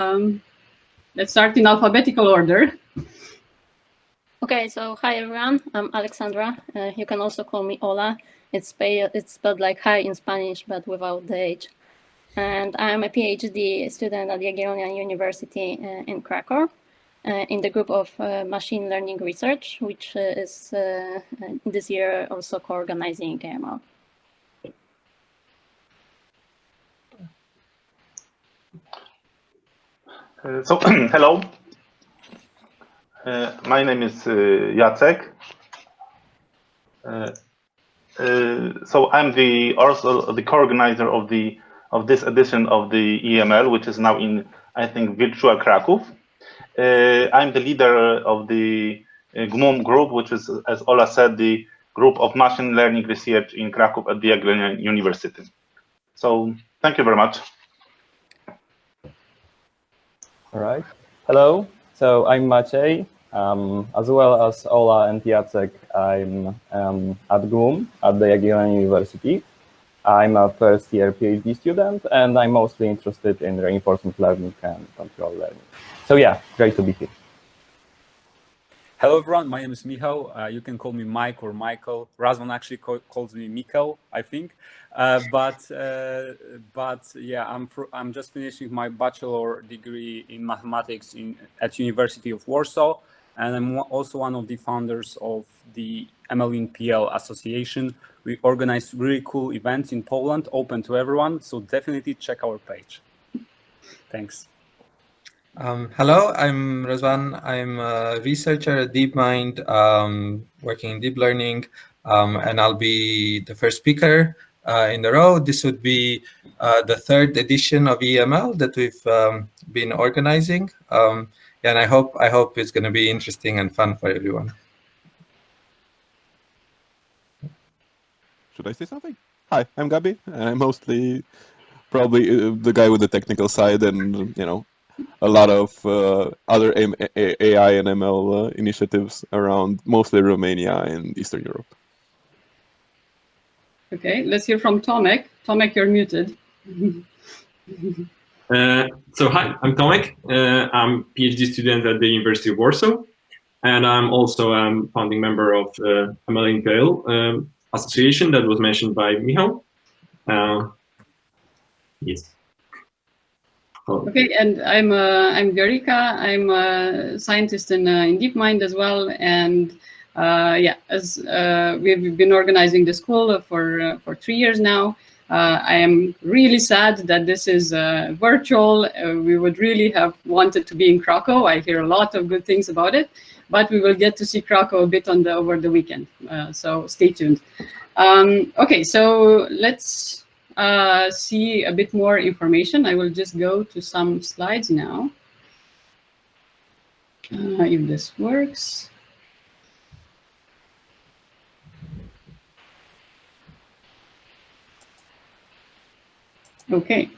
Let's start in alphabetical order. Okay, so hi everyone, I'm Alexandra. You can also call me Ola. It's spelled like hi in Spanish, but without the H. And I'm a PhD student at Jagiellonian University in Krakow, in the group of machine learning research, which is this year also co-organizing EEML. Hello. My name is Jacek. So I'm also the co-organizer of this edition of the EEML, which is now in, I think, virtual Kraków. I'm the leader of the GMUM group, which is, as Ola said, the group of machine learning research in Kraków at the Jagiellonian University. So thank you very much. All right. Hello. So I'm Maciej. As well as Ola and Jacek, I'm at GMUM at the Jagiellonian University. I'm a first-year PhD student, and I'm mostly interested in reinforcement learning and control learning. So yeah, great to be here. Hello everyone, my name is Michał. You can call me Mike or Michael. Razvan actually calls me Mikkel, I think. But yeah, I'm just finishing my bachelor degree in mathematics at University of Warsaw, and I'm also one of the founders of the EEML2020 Association. We organize really cool events in Poland, open to everyone. So definitely check our page. Thanks. Hello, I'm Razvan. I'm a researcher at DeepMind, working in deep learning, and I'll be the first speaker in the row. This would be the third edition of EEML that we've been organizing, and I hope it's going to be interesting and fun for everyone. Should I say something? Hi, I'm Gabi. I'm mostly probably the guy with the technical side, and a lot of other AI and ML initiatives around mostly Romania and Eastern Europe. Okay, let's hear from Tomek. Tomek, you're muted. So hi, I'm Tomek. I'm a PhD student at the University of Warsaw, and I'm also a founding member of EEML2020 Association that was mentioned by Michał. Yes. Okay, and I'm Viorica. I'm a scientist in DeepMind as well, and yeah, as we've been organizing the school for 3 years now. I am really sad that this is virtual. We would really have wanted to be in Krakow. I hear a lot of good things about it, but we will get to see Krakow a bit over the weekend. So stay tuned. Okay, so let's see a bit more information. I will just go to some slides now, if this works. Okay.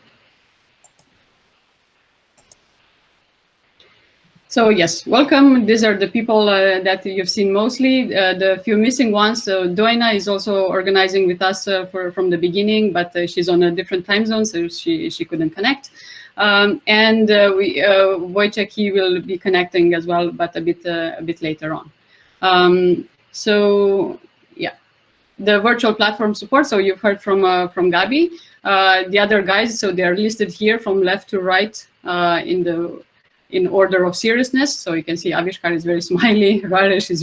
So yes, welcome. These are the people that you've seen mostly. The few missing ones. So Doina is also organizing with us from the beginning, but she's on a different time zone, so she couldn't connect. And Wojciech, he will be connecting as well, but a bit later on. So yeah, the virtual platform support. So you've heard from Gabi. The other guys, so they are listed here from left to right in order of seriousness. So you can see Avishkar is very smiley, Raresh is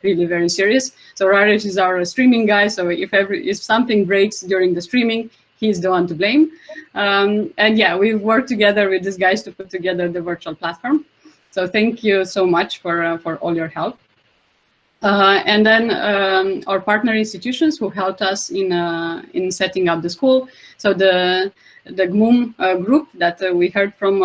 really very serious. So Raresh is our streaming guy. So if something breaks during the streaming, he's the one to blame. And yeah, we've worked together with these guys to put together the virtual platform. So thank you so much for all your help. And then our partner institutions who helped us in setting up the school. So the GMUM group that we heard from,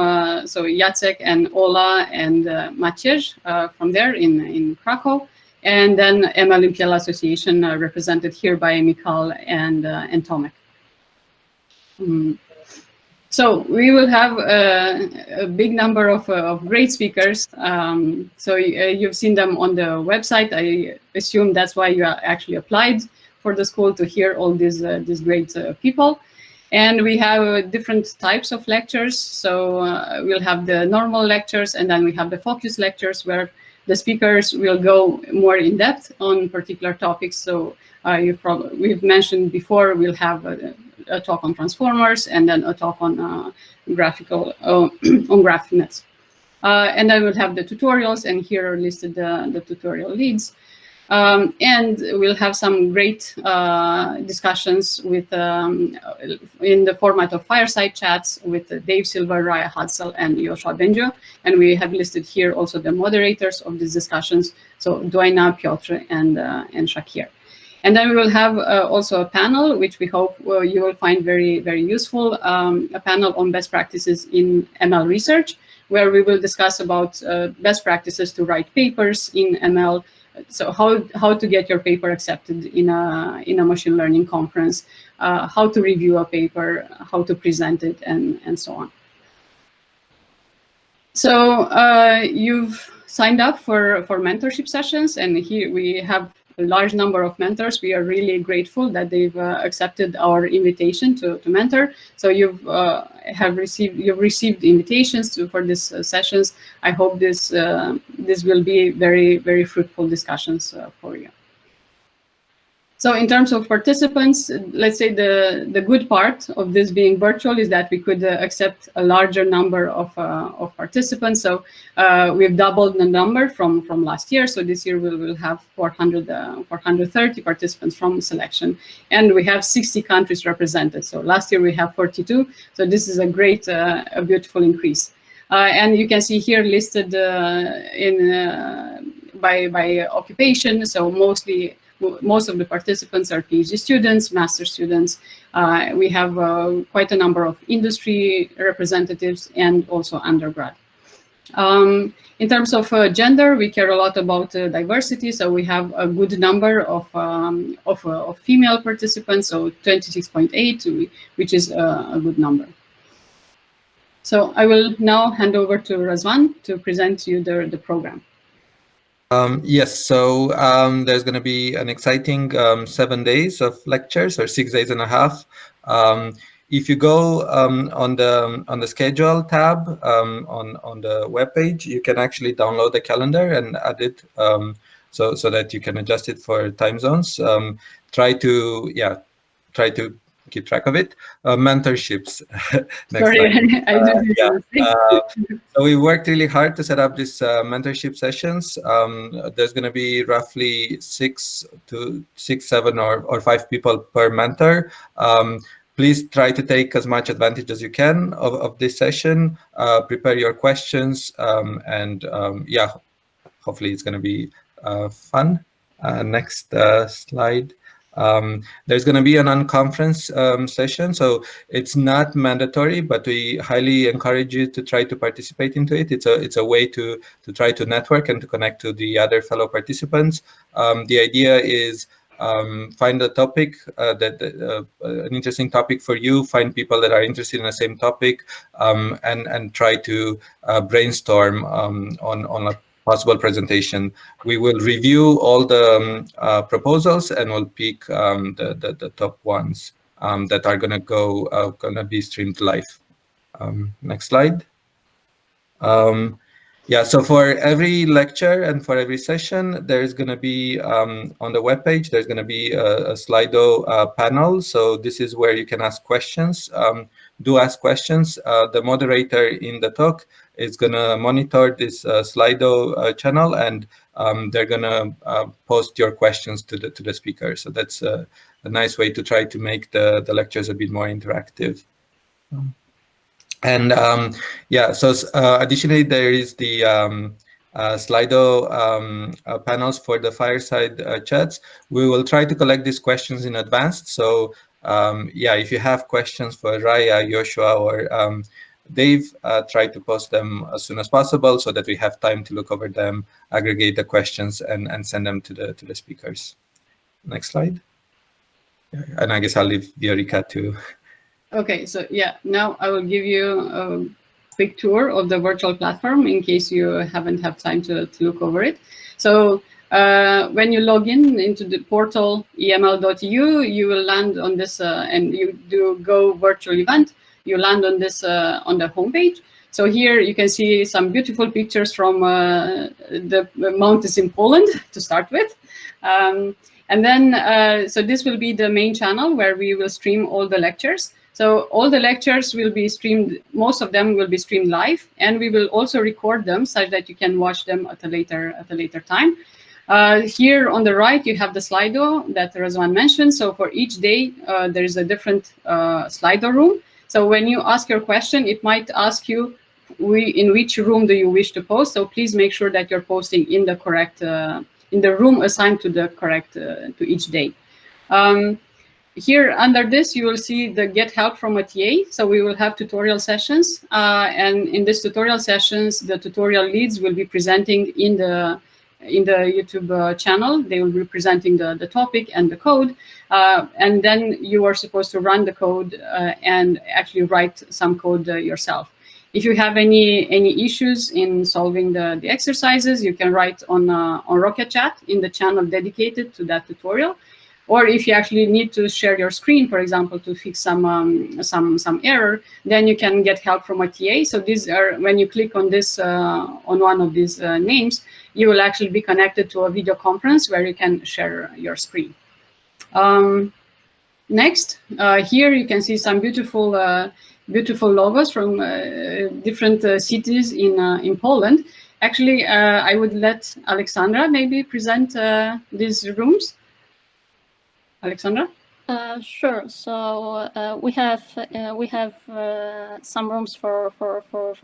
so Jacek and Ola and Maciej from there in Krakow, and then EEML2020 Association represented here by Michał and Tomek. So we will have a big number of great speakers. So you've seen them on the website. I assume that's why you actually applied for the school, to hear all these great people. And we have different types of lectures. So we'll have the normal lectures, and then we have the focus lectures where the speakers will go more in depth on particular topics. So we've mentioned before, we'll have a talk on transformers and then a talk on graphical on graph nets. And then we'll have the tutorials, and here are listed the tutorial leads. And we'll have some great discussions with in the format of fireside chats with Dave Silver, Raya Hadsel, and Joshua Benjo. And we have listed here also the moderators of these discussions, so Doina, Piotr, and Shakir. And then we will have also a panel, which we hope you will find very, very useful, a panel on best practices in ML research, where we will discuss about best practices to write papers in ML. So how to get your paper accepted in a machine learning conference, how to review a paper, how to present it, and so on. So you've signed up for mentorship sessions, and here we have a large number of mentors. We are really grateful that they've accepted our invitation to mentor. So you've received invitations for these sessions. I hope this will be very, very fruitful discussions for you. So in terms of participants, let's say the good part of this being virtual is that we could accept a larger number of participants. So we've doubled the number from last year. So this year we will have 430 participants from selection, and we have 60 countries represented. So last year we have 42. So this is a great, a beautiful increase. And you can see here listed by occupation. So most of the participants are PhD students, master students. We have quite a number of industry representatives and also undergrad. In terms of gender, we care a lot about diversity. So we have a good number of female participants, so 26.8, which is a good number. So I will now hand over to Razvan to present you the program. Yes, so there's going to be an exciting 7 days of lectures, or 6 days and a half. If you go on the schedule tab on the webpage, you can actually download the calendar and add it so that you can adjust it for time zones. Try to keep track of it. Mentorships. So we worked really hard to set up these mentorship sessions. There's going to be roughly 6, 7, or 5 people per mentor. Please try to take as much advantage as you can of this session. Prepare your questions, and yeah, hopefully it's going to be fun. Next slide. There's going to be an unconference session, so it's not mandatory, but we highly encourage you to try to participate into it. It's a way to try to network and to connect to the other fellow participants. The idea is find a topic an interesting topic for you, find people that are interested in the same topic, and try to brainstorm on a possible presentation. We will review all the proposals, and we'll pick the top ones that are gonna be streamed live. Next slide. Yeah, so for every lecture and for every session, there is going to be on the webpage, there's going to be a Slido panel. So this is where you can ask questions. Do ask questions. The moderator in the talk is going to monitor this Slido channel, and they're going to post your questions to the speaker. So that's a nice way to try to make the lectures a bit more interactive. And yeah, so additionally, there is the Slido panels for the fireside chats. We will try to collect these questions in advance. So yeah, if you have questions for Raya, Joshua, or Dave, try to post them as soon as possible so that we have time to look over them, aggregate the questions, and send them to the speakers. Next slide. And I guess I'll leave Viorica to. Okay, so yeah, now I will give you a quick tour of the virtual platform in case you haven't had time to look over it. So When you log in into the portal EEML.eu, you will land on this, and you do go virtual event, you land on this on the homepage. So here you can see some beautiful pictures from the mountains in Poland to start with. And then, so this will be the main channel where we will stream all the lectures. So all the lectures will be streamed, most of them will be streamed live, and we will also record them such that you can watch them at a later time. Here on the right, you have the Slido that Razwan mentioned. So for each day, there is a different Slido room. So when you ask your question, it might ask you, in which room do you wish to post? So please make sure that you're posting in the correct, in the room assigned to the correct, to each day. Here under this, you will see the get help from a TA. So we will have tutorial sessions. And in these tutorial sessions, the tutorial leads will be presenting in the YouTube channel. They will be presenting the topic and the code. And then you are supposed to run the code and actually write some code yourself. If you have any issues in solving the exercises, you can write on Rocket Chat in the channel dedicated to that tutorial. Or if you actually need to share your screen, for example, to fix some error, then you can get help from a TA. So these are, when you click on this, on one of these names, you will actually be connected to a video conference where you can share your screen. Next, here you can see some beautiful logos from different cities in Poland. Actually, I would let Alexandra maybe present these rooms. Alexandra? Sure. So we have some rooms for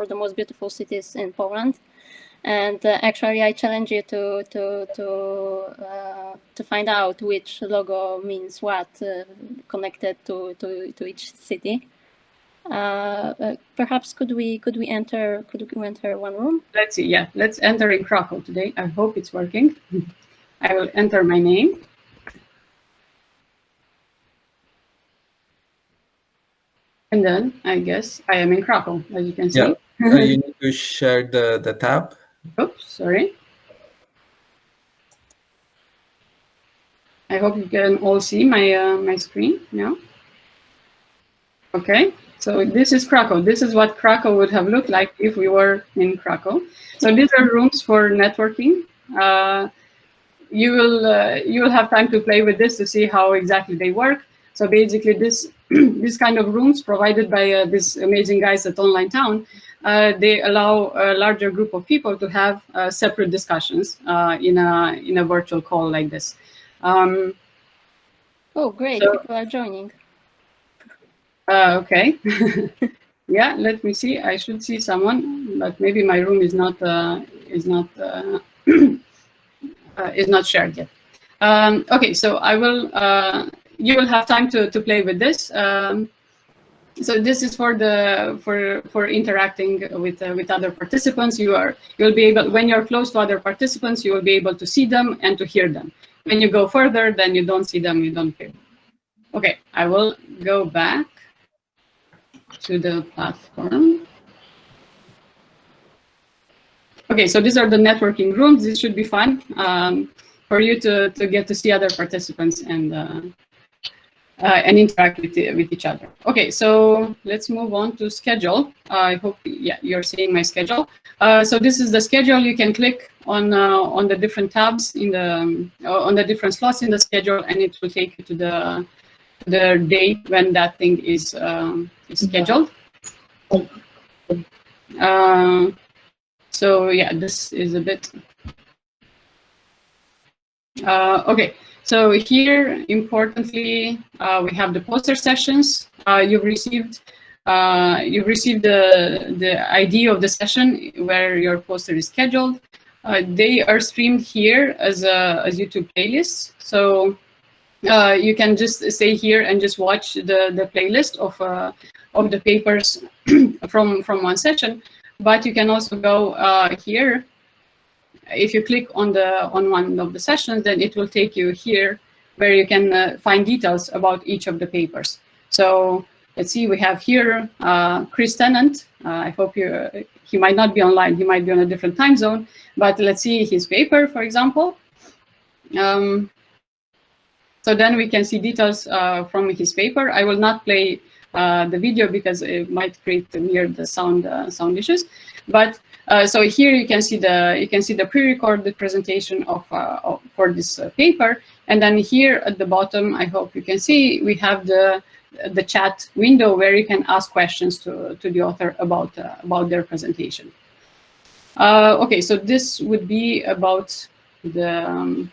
the most beautiful cities in Poland, and actually I challenge you to find out which logo means what connected to each city. Perhaps could we enter one room? Let's see. Yeah, let's enter in Krakow today. I hope it's working. I will enter my name. And then I guess I am in Krakow, as you can see. Yeah, you need to share the tab. Oops, sorry. I hope you can all see my my screen now. Okay, so this is Krakow. This is what Krakow would have looked like if we were in Krakow. So these are rooms for networking. You will have time to play with this to see how exactly they work. So basically, this kind of rooms provided by these amazing guys at Online Town, they allow a larger group of people to have separate discussions in a virtual call like this. Oh, great! So, people are joining. Okay. Yeah, let me see. I should see someone, but maybe my room is not shared yet. Okay, so I will. You will have time to play with this. So this is for interacting with other participants. You'll be able, when you're close to other participants, you will be able to see them and to hear them. When you go further, then you don't see them, you don't hear them. Okay, I will go back to the platform. Okay, so these are the networking rooms. This should be fun for you to get to see other participants and interact with each other. Okay, so let's move on to schedule. I hope, yeah, you're seeing my schedule. So this is the schedule. You can click on the different tabs in the on the different slots in the schedule, and it will take you to the date when that thing is scheduled. So yeah, this is a bit okay. So here, importantly, we have the poster sessions. You've received the ID of the session where your poster is scheduled. They are streamed here as YouTube playlists. So you can just stay here and just watch the playlist of the papers from one session. But you can also go here. If you click on one of the sessions, then it will take you here where you can find details about each of the papers. So let's see, we have here Chris Tennant. I hope he might not be online. He might be on a different time zone, but let's see his paper, for example. So then we can see details from his paper. I will not play the video because it might create weird sound issues. But so here you can see the pre-recorded presentation for this paper, and then here at the bottom, I hope you can see, we have the chat window where you can ask questions to the author about their presentation. Okay, so this would be about the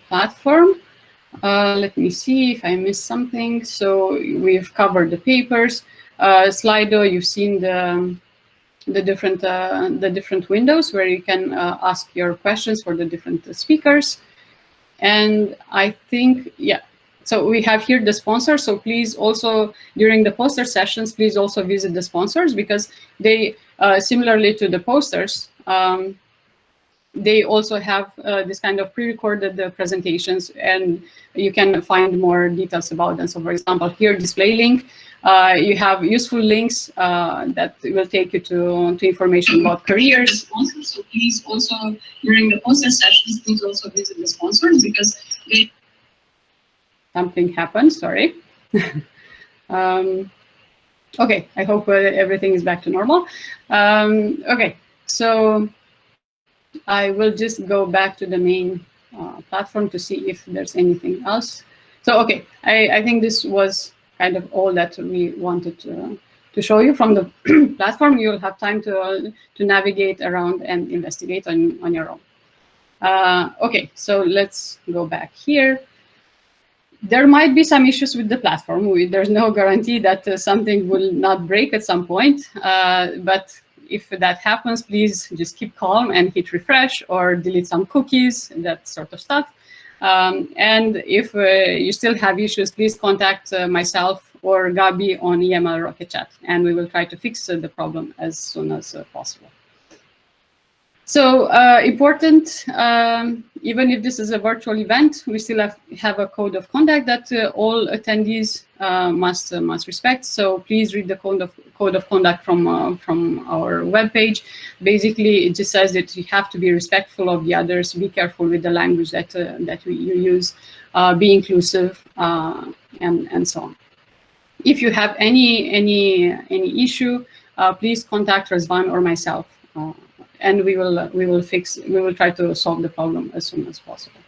platform. Let me see if I missed something. So we've covered the papers. Slido, you've seen the different windows where you can ask your questions for the different speakers. And I think, yeah, so we have here the sponsors. So please also, during the poster sessions, please also visit the sponsors, because they, similarly to the posters, they also have this kind of pre-recorded presentations, and you can find more details about them. So for example, here, display link, you have useful links that will take you to information about careers. So please also, during the poster sessions, please also visit the sponsors, because something happened, sorry. Okay, I hope everything is back to normal. Okay, so I will just go back to the main platform to see if there's anything else. So, okay, I think this was kind of all that we wanted to show you from the platform. You'll have time to navigate around and investigate on your own. Okay, so let's go back here. There might be some issues with the platform. There's no guarantee that something will not break at some point, but if that happens, please just keep calm and hit refresh or delete some cookies, that sort of stuff. And if you still have issues, please contact myself or Gabi on EML Rocket Chat, and we will try to fix the problem as soon as possible. So important, even if this is a virtual event, we still have a code of conduct that all attendees must respect. So please read the code of conduct from our webpage. Basically, it just says that you have to be respectful of the others, be careful with the language that you use, be inclusive, and so on. If you have any issue, please contact Razvan or myself. And we will try to solve the problem as soon as possible.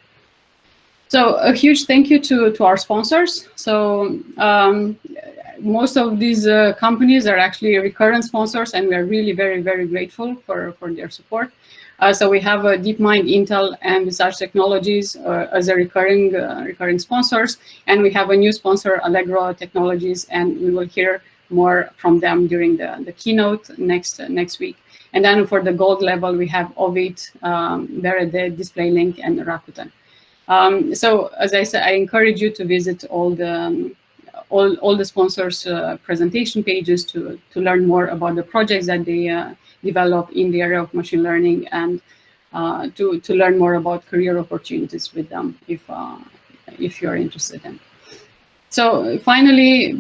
So a huge thank you to our sponsors. So most of these companies are actually recurrent sponsors, and we are really very grateful for their support. So we have DeepMind, Intel, and Visage Technologies as a recurring sponsors, and we have a new sponsor, Allegro Technologies, and we will hear more from them during the keynote next week. And then for the gold level, we have Ovid, Verede, DisplayLink, and Rakuten. So as I said, I encourage you to visit all the sponsors' presentation pages to learn more about the projects that they develop in the area of machine learning, and to learn more about career opportunities with them if you're interested in. So finally,